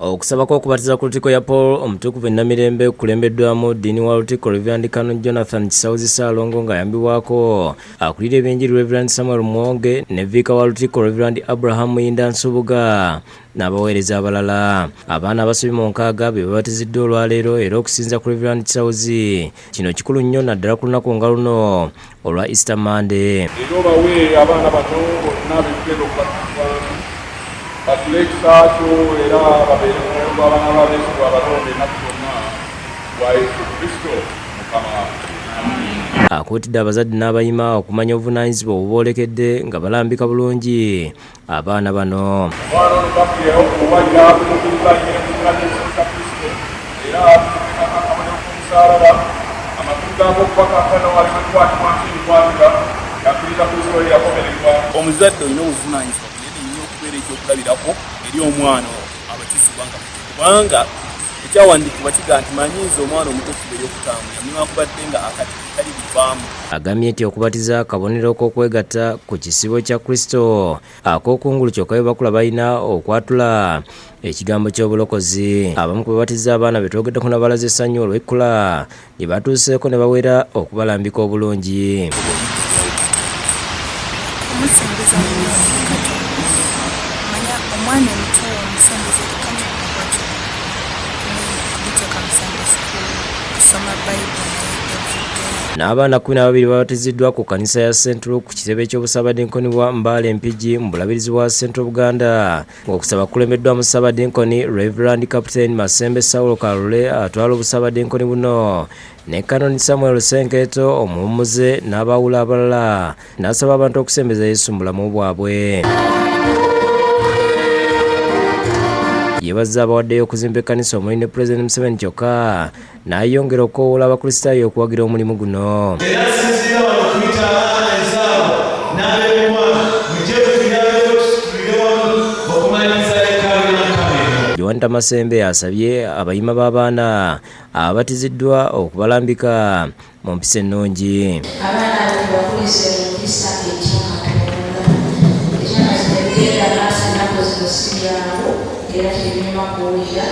Okusaba kw'okubatiza ku Lutiko ya Paul omutukuvu Namirembe kulembeddwamu ddiini wa Lutiko Reverend Canon Jonathan Kisawuzi Ssaalongo ng'ayambibwako akulira ebyenjiri Reverend Samuel Mwonge ne Viika wa Lutiko Reverend Abraham Muyinda Nsubuga n'abaweereza abalala. Abaana abasobi mu 6 be babatiziddwa olwaleero era okusinza ku Reverend Kisawuzi. Kino kikulu nnyo naddala ku lunaku nga luno olwa Easter Monday. Era bawe abaana bato bonna b'ekigenda okubatizibwa batulekisakyo era babeere mu abaana b'abeesigwa abalonde ennaku zonna bwa Yesu Kristo Mukama. Akuutidde abazadde n'abayima okumanya obuvunaanyizibwa obuboolekedde nga balambika bulungi abaana bano. Omwana ono bafirewo okuwalira kumukkiriza nnyo mu kira ky'Yesu Kristo era tuteekako akabonero k'omusaalaba amakulu gaako okubakakkana wali wekwatibwa nkibikwatira yakkiriza Kristo eri yakomererwa. Omuzadde olina obuvunaanyizibwa bunene nnyo okubeera ekyokulabirako eri omwana abatizibwa nga kubanga ekyawandiikibwa kiga nti manyiiza omwana omuto ekkubo ery'okutambula newankubadde nga akati kali bivaamu. Agambye nti okubatiza kabonero k'okwegatta ku kisibo kya Kristo ak'okungulu kyokka bye bakula balina okwatula ekigambo ky'obulokozi. Abamu ku babatiza abaana be twogeddeko n'abalaze essanyu olw'ekkula lye batuuseeko ne bawera okubalambika obulungi. Omusembereza omwana omuto omusembeze tekanya kukwata kusoma Bayibuli n'abaana 12 babatiziddwa ku kkanisa ya St. Luke ku kitebe ky'obusabadinkoni bwa Mbale Mpigi mu bulabirizi bwa Central Buganda ng'okusaba kulemeddwa mu Ssabadinkoni Reverend Captain Masembe Saulo Kalule atwala obusabadinkoni buno ne Canon Samuel Senketo omuwummuze n'abawula abalala n'asaba abantu okusembeza Yesu mu bulamu bwabwe. Yebaza abawaddeyo okuzimba ekkanisa omuli ne President Museveni kyokka n'ayongera okukoowoola abakristaayo okuwagira omulimu guno. Joan Tamasembe asabye abayima b'abaana abatiziddwa okubalambika mu mpisa ennungi. Era kirima kuwulira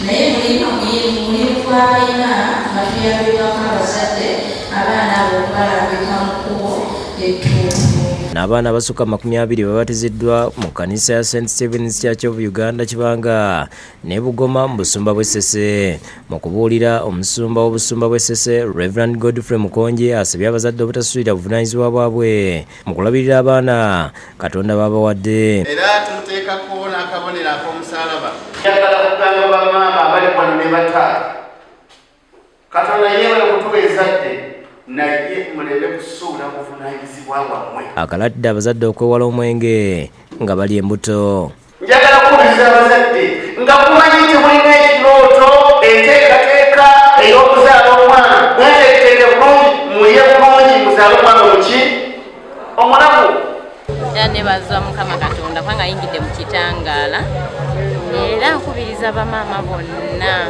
naye mulimu gw'abalina nga tuyambibwako abazadde abaana abo okubalambika mu kkubo ettuufu. N'abaana abasukka 20 babatiziddwa mu kkanisa ya St. Stephen's Church of Uganda Kibanga ne Bugoma mu busumba bw'Essese. Mu kubuulira omusumba w'obusumba bw'Essese Reverend Godfrey Mukonje asabye abazadde obutasuulira buvunaanyizibwa bwabwe mu kulabirira abaana Katonda baabawadde. Era tumuteekako n'akabonero ak'omusaalaba. Njagala kugamba bamaama abali wano ne bataata Katonda yeewale okutuwa ezzadde naye muleme kusuula buvunaanyizibwa bwammwe. Akalatidde abazadde okwewala omwenge nga bali embuto. Njagala kubuuliza abazadde nga kumanyi nti mulina ekirooto enteekateeka ey'okuzaala omwana mweteeketeeke bulungi mulye bulungi muzaale omwana omuki omulamu. Era nebaza Mukama Katonda kubanga ayingidde mu kitangaala era nkubiriza bamaama bonna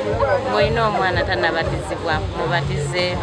ng'olina omwana tannabatizibwa mubatize.